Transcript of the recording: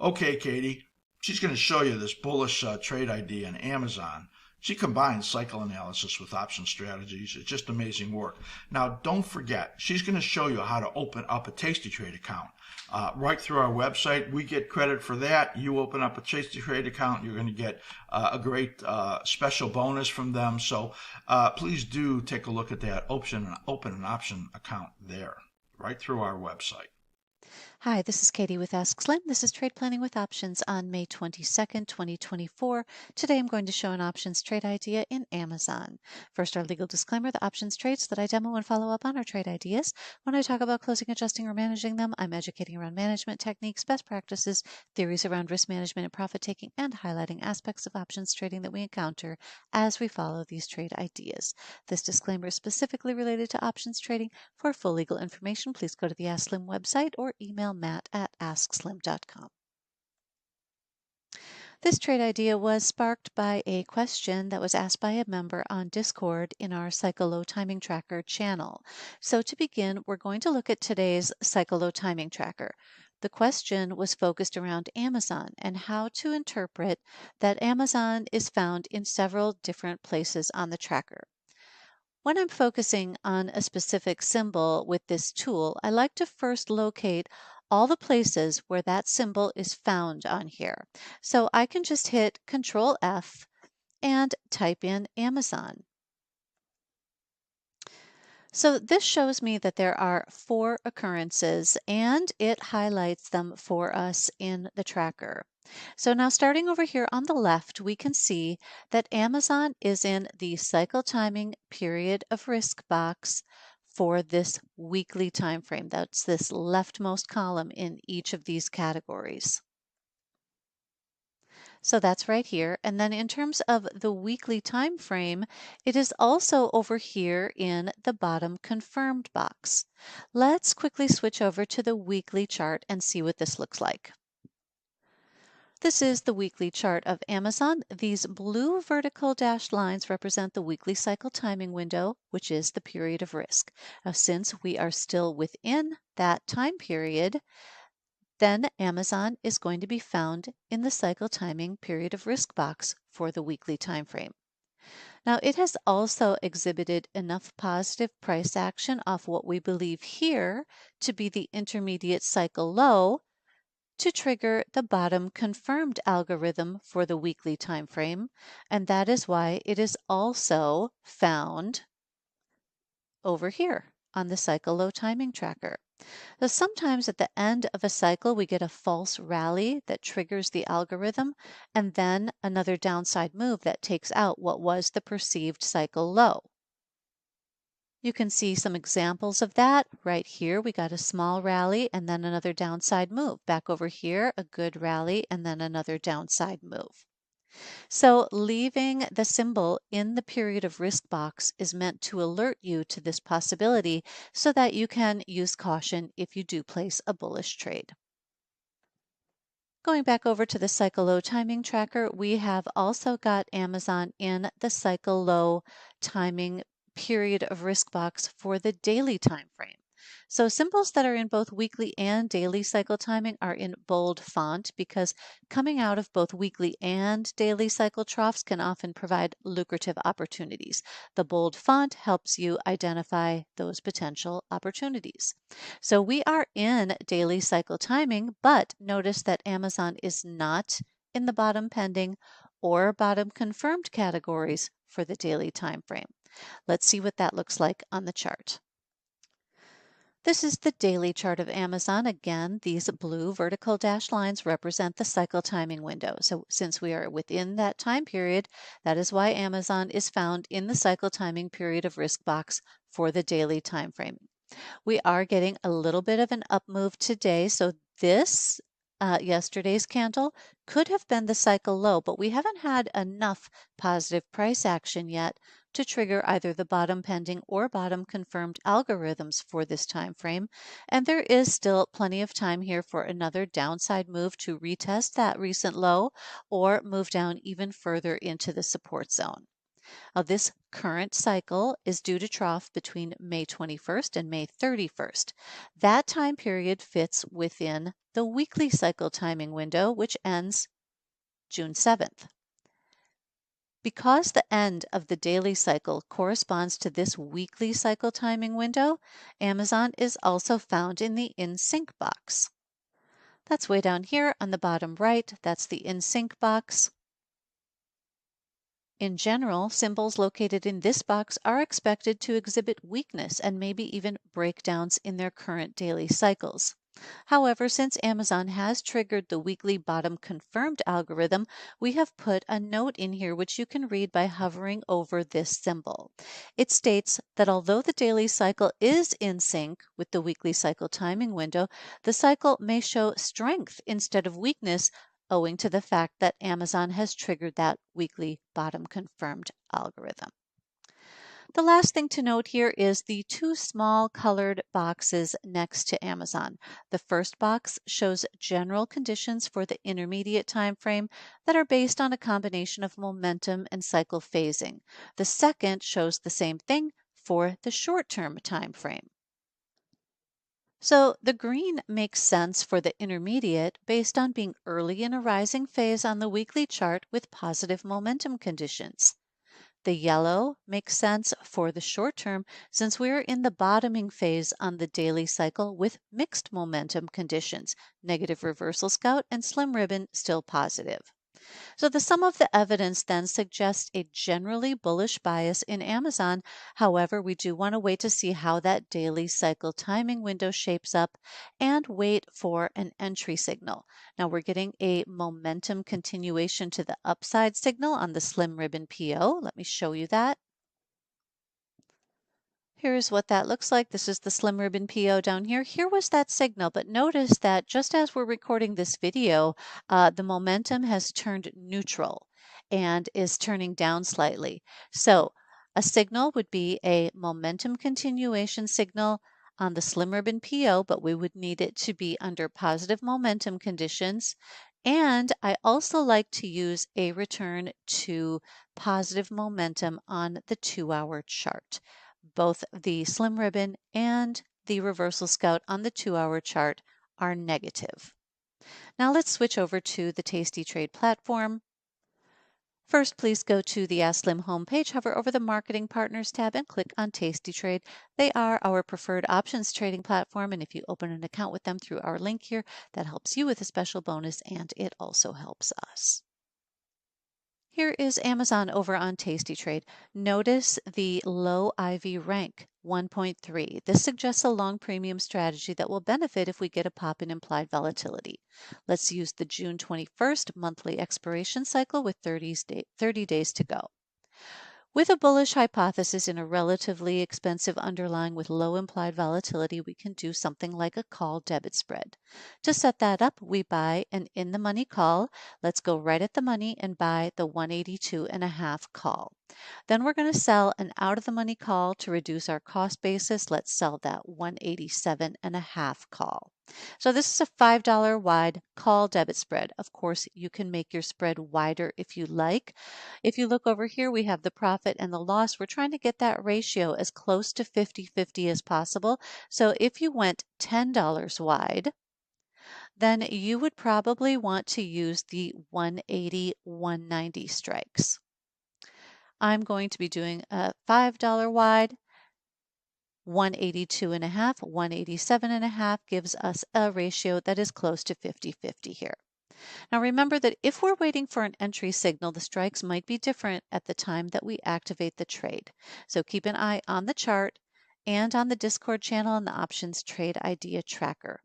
Okay, Katie, she's going to show you this bullish trade idea in Amazon. She combines cycle analysis with option strategies. It's just amazing work. Now, don't forget, she's going to show you how to open up a Tasty Trade account. Right through our website, we get credit for that. You open up a Tasty Trade account, you're going to get a great special bonus from them. So please do take a look at that. Open an option account there, right through our website. Hi, this is Katie with askSlim. This is Trade Planning with Options on May 22nd, 2024. Today I'm going to show an options trade idea in Amazon. First, our legal disclaimer: the options trades that I demo and follow up on are trade ideas. When I talk about closing, adjusting, or managing them, I'm educating around management techniques, best practices, theories around risk management and profit taking, and highlighting aspects of options trading that we encounter as we follow these trade ideas. This disclaimer is specifically related to options trading. For full legal information, please go to the askSlim website or email matt@askslim.com. This trade idea was sparked by a question that was asked by a member on Discord in our Cycle Low Timing Tracker channel. So to begin, we're going to look at today's Cycle Low Timing Tracker. The question was focused around Amazon and how to interpret that Amazon is found in several different places on the tracker. When I'm focusing on a specific symbol with this tool, I like to first locate all the places where that symbol is found on here. So I can just hit Control F and type in Amazon. So this shows me that there are 4 occurrences and it highlights them for us in the tracker. So now starting over here on the left, we can see that Amazon is in the cycle timing period of risk box for this weekly time frame. That's this leftmost column in each of these categories. So that's right here. And then in terms of the weekly time frame, it is also over here in the bottom confirmed box. Let's quickly switch over to the weekly chart and see what this looks like. This is the weekly chart of Amazon. These blue vertical dashed lines represent the weekly cycle timing window, which is the period of risk. Now, since we are still within that time period, then Amazon is going to be found in the cycle timing period of risk box for the weekly time frame. Now, it has also exhibited enough positive price action off what we believe here to be the intermediate cycle low to trigger the bottom confirmed algorithm for the weekly time frame, and that is why it is also found over here on the cycle low timing tracker. So sometimes at the end of a cycle, we get a false rally that triggers the algorithm, and then another downside move that takes out what was the perceived cycle low. You can see some examples of that right here. We got a small rally and then another downside move. Back over here, a good rally and then another downside move. So leaving the symbol in the period of risk box is meant to alert you to this possibility so that you can use caution if you do place a bullish trade. Going back over to the cycle low timing tracker, we have also got Amazon in the cycle low timing period of risk box for the daily time frame. So symbols that are in both weekly and daily cycle timing are in bold font because coming out of both weekly and daily cycle troughs can often provide lucrative opportunities. The bold font helps you identify those potential opportunities. So we are in daily cycle timing, but notice that Amazon is not in the bottom pending or bottom confirmed categories for the daily time frame. Let's see what that looks like on the chart. This is the daily chart of Amazon. Again, these blue vertical dashed lines represent the cycle timing window. So since we are within that time period, that is why Amazon is found in the cycle timing period of risk box for the daily time frame. We are getting a little bit of an up move today. So this yesterday's candle could have been the cycle low, but we haven't had enough positive price action yet to trigger either the bottom pending or bottom confirmed algorithms for this time frame. And there is still plenty of time here for another downside move to retest that recent low or move down even further into the support zone. Now, this current cycle is due to trough between May 21st and May 31st. That time period fits within the weekly cycle timing window, which ends June 7th. Because the end of the daily cycle corresponds to this weekly cycle timing window, Amazon is also found in the In Sync box. That's way down here on the bottom right. That's the In Sync box. In general, symbols located in this box are expected to exhibit weakness and maybe even breakdowns in their current daily cycles. However, since Amazon has triggered the weekly bottom confirmed algorithm, we have put a note in here which you can read by hovering over this symbol. It states that although the daily cycle is in sync with the weekly cycle timing window, the cycle may show strength instead of weakness, owing to the fact that Amazon has triggered that weekly bottom confirmed algorithm. The last thing to note here is the two small colored boxes next to Amazon. The first box shows general conditions for the intermediate time frame that are based on a combination of momentum and cycle phasing. The second shows the same thing for the short-term time frame. So the green makes sense for the intermediate based on being early in a rising phase on the weekly chart with positive momentum conditions. The yellow makes sense for the short term since we're in the bottoming phase on the daily cycle with mixed momentum conditions, negative reversal scout and slim ribbon still positive. So the sum of the evidence then suggests a generally bullish bias in Amazon. However, we do want to wait to see how that daily cycle timing window shapes up and wait for an entry signal. Now we're getting a momentum continuation to the upside signal on the slim ribbon PO. Let me show you that. Here's what that looks like. This is the slim ribbon PO down here. Here was that signal, but notice that just as we're recording this video, the momentum has turned neutral and is turning down slightly. So a signal would be a momentum continuation signal on the slim ribbon PO, but we would need it to be under positive momentum conditions. And I also like to use a return to positive momentum on the 2-hour chart. Both the slim ribbon and the reversal scout on the 2-hour chart are negative. Now let's switch over to the Tasty Trade platform. First, please go to the askSlim homepage, hover over the Marketing Partners tab, and click on Tasty Trade. They are our preferred options trading platform, and if you open an account with them through our link here, that helps you with a special bonus, and it also helps us. Here is Amazon over on Tasty Trade. Notice the low IV rank, 1.3. This suggests a long premium strategy that will benefit if we get a pop in implied volatility. Let's use the June 21st monthly expiration cycle with 30 days to go. With a bullish hypothesis in a relatively expensive underlying with low implied volatility, we can do something like a call debit spread. To set that up, we buy an in-the-money call. Let's go right at the money and buy the 182.5 call. Then we're going to sell an out-of-the-money call to reduce our cost basis. Let's sell that 187.5 call. So this is a $5 wide call debit spread. Of course, you can make your spread wider if you like. If you look over here, we have the profit and the loss. We're trying to get that ratio as close to 50-50 as possible. So if you went $10 wide, then you would probably want to use the 180, 190 strikes. I'm going to be doing a $5 wide. 182.5, 187.5 gives us a ratio that is close to 50-50 here. Now remember that if we're waiting for an entry signal, the strikes might be different at the time that we activate the trade. So keep an eye on the chart and on the Discord channel and the options trade idea tracker.